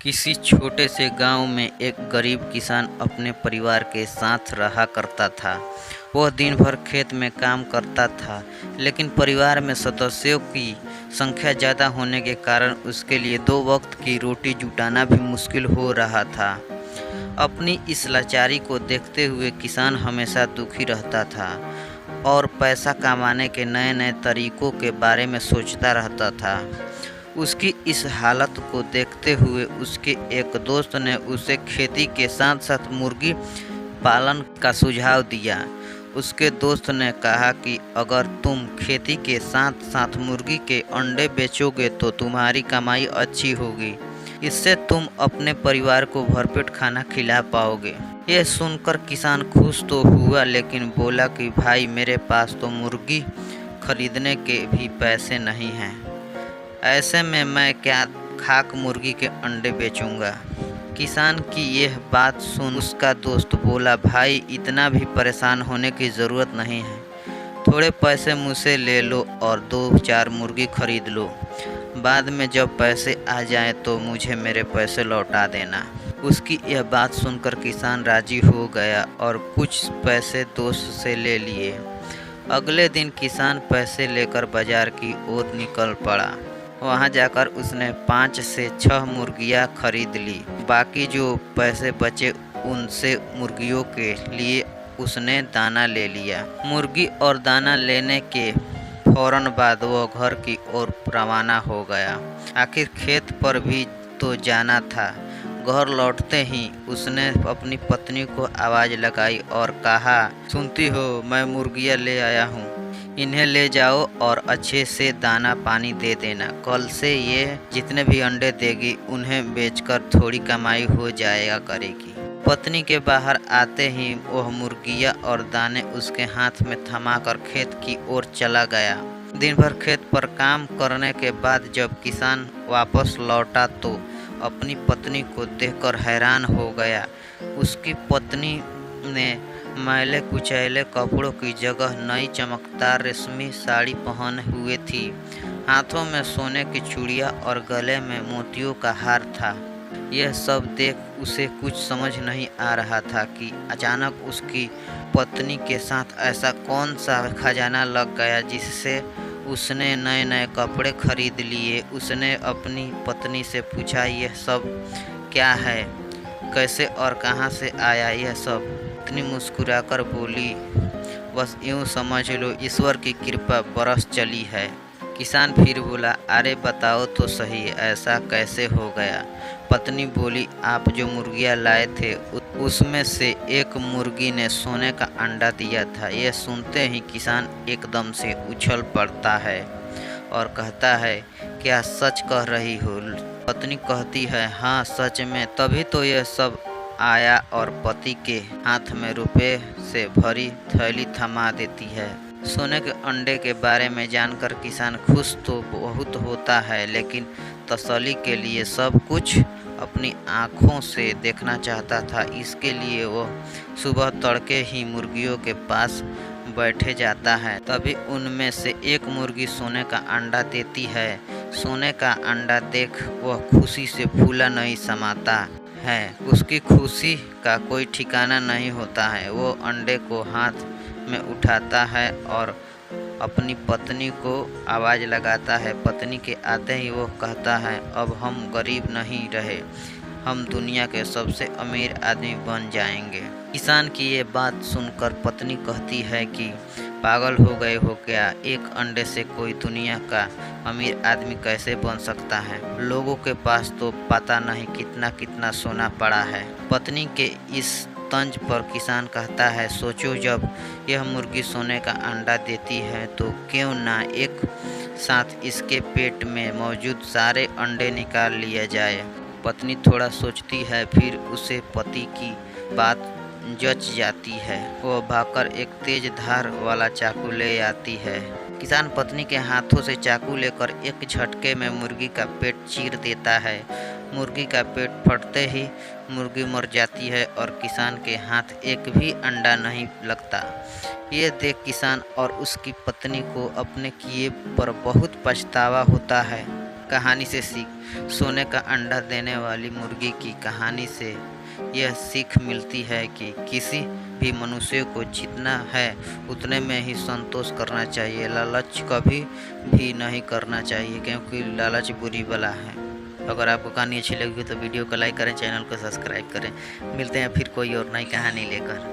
किसी छोटे से गांव में एक गरीब किसान अपने परिवार के साथ रहा करता था। वह दिन भर खेत में काम करता था, लेकिन परिवार में सदस्यों की संख्या ज़्यादा होने के कारण उसके लिए दो वक्त की रोटी जुटाना भी मुश्किल हो रहा था। अपनी इस लाचारी को देखते हुए किसान हमेशा दुखी रहता था और पैसा कमाने के नए नए तरीकों के बारे में सोचता रहता था। उसकी इस हालत को देखते हुए उसके एक दोस्त ने उसे खेती के साथ साथ मुर्गी पालन का सुझाव दिया। उसके दोस्त ने कहा कि अगर तुम खेती के साथ साथ मुर्गी के अंडे बेचोगे तो तुम्हारी कमाई अच्छी होगी। इससे तुम अपने परिवार को भरपेट खाना खिला पाओगे। यह सुनकर किसान खुश तो हुआ, लेकिन बोला कि भाई, मेरे पास तो मुर्गी खरीदने के भी पैसे नहीं हैं। ऐसे में मैं क्या खाक मुर्गी के अंडे बेचूंगा। किसान की यह बात सुन उसका दोस्त बोला, भाई, इतना भी परेशान होने की ज़रूरत नहीं है। थोड़े पैसे मुझसे ले लो और 2-4 मुर्गी खरीद लो। बाद में जब पैसे आ जाएं तो मुझे मेरे पैसे लौटा देना। उसकी यह बात सुनकर किसान राजी हो गया और कुछ पैसे दोस्त से ले लिए। अगले दिन किसान पैसे लेकर बाजार की ओर निकल पड़ा। वहां जाकर उसने 5 से 6 मुर्गियां खरीद ली। बाकी जो पैसे बचे उनसे मुर्गियों के लिए उसने दाना ले लिया। मुर्गी और दाना लेने के फौरन बाद वह घर की ओर रवाना हो गया। आखिर खेत पर भी तो जाना था। घर लौटते ही उसने अपनी पत्नी को आवाज़ लगाई और कहा, सुनती हो, मैं मुर्गियाँ ले आया हूँ। इन्हें ले जाओ और अच्छे से दाना पानी दे देना। कल से ये जितने भी अंडे देगी उन्हें बेचकर थोड़ी कमाई हो जाएगा करेगी। पत्नी के बाहर आते ही वह मुर्गियाँ और दाने उसके हाथ में थमाकर खेत की ओर चला गया। दिन भर खेत पर काम करने के बाद जब किसान वापस लौटा तो अपनी पत्नी को देखकर हैरान हो गया। उसकी पत्नी ने मैले कुचैले कपड़ों की जगह नई चमकदार रेशमी साड़ी पहने हुए थी। हाथों में सोने की चूड़ियाँ और गले में मोतियों का हार था। यह सब देख उसे कुछ समझ नहीं आ रहा था कि अचानक उसकी पत्नी के साथ ऐसा कौन सा खजाना लग गया जिससे उसने नए नए कपड़े खरीद लिए। उसने अपनी पत्नी से पूछा, यह सब क्या है? कैसे और कहां से आया यह सब? पत्नी मुस्कुराकर बोली, बस यूं समझ लो, ईश्वर की कृपा बरस चली है। किसान फिर बोला, अरे बताओ तो सही, ऐसा कैसे हो गया? पत्नी बोली, आप जो मुर्गियाँ लाए थे उसमें से एक मुर्गी ने सोने का अंडा दिया था। यह सुनते ही किसान एकदम से उछल पड़ता है और कहता है, क्या सच कह रही हो? पत्नी कहती है, हाँ सच में। तभी तो यह सब आया और पति के हाथ में रुपए से भरी थैली थमा देती है। सोने के अंडे के बारे में जानकर किसान खुश तो बहुत होता है, लेकिन तसल्ली के लिए सब कुछ अपनी आँखों से देखना चाहता था। इसके लिए वह सुबह तड़के ही मुर्गियों के पास बैठे जाता है। तभी उनमें से एक मुर्गी सोने का अंडा देती है। सोने का अंडा देख वह खुशी से फूला नहीं समाता है। उसकी खुशी का कोई ठिकाना नहीं होता है। वो अंडे को हाथ में उठाता है और अपनी पत्नी को आवाज़ लगाता है। पत्नी के आते ही वो कहता है, अब हम गरीब नहीं रहे, हम दुनिया के सबसे अमीर आदमी बन जाएंगे। किसान की ये बात सुनकर पत्नी कहती है कि पागल हो गए हो क्या? एक अंडे से कोई दुनिया का अमीर आदमी कैसे बन सकता है? लोगों के पास तो पता नहीं कितना कितना सोना पड़ा है। पत्नी के इस तंज पर किसान कहता है, सोचो, जब यह मुर्गी सोने का अंडा देती है तो क्यों ना एक साथ इसके पेट में मौजूद सारे अंडे निकाल लिया जाए। पत्नी थोड़ा सोचती है, फिर उसे पति की बात जच जाती है। वह भागकर एक तेज धार वाला चाकू ले आती है। किसान पत्नी के हाथों से चाकू लेकर एक झटके में मुर्गी का पेट चीर देता है। मुर्गी का पेट फटते ही मुर्गी मर जाती है और किसान के हाथ एक भी अंडा नहीं लगता। ये देख किसान और उसकी पत्नी को अपने किए पर बहुत पछतावा होता है। कहानी से सीख। सोने का अंडा देने वाली मुर्गी की कहानी से यह सीख मिलती है कि किसी भी मनुष्य को जितना है उतने में ही संतोष करना चाहिए। लालच कभी भी नहीं करना चाहिए, क्योंकि लालच बुरी बला है। अगर आपको कहानी अच्छी लगी तो वीडियो को लाइक करें, चैनल को सब्सक्राइब करें। मिलते हैं फिर कोई और नई कहानी लेकर।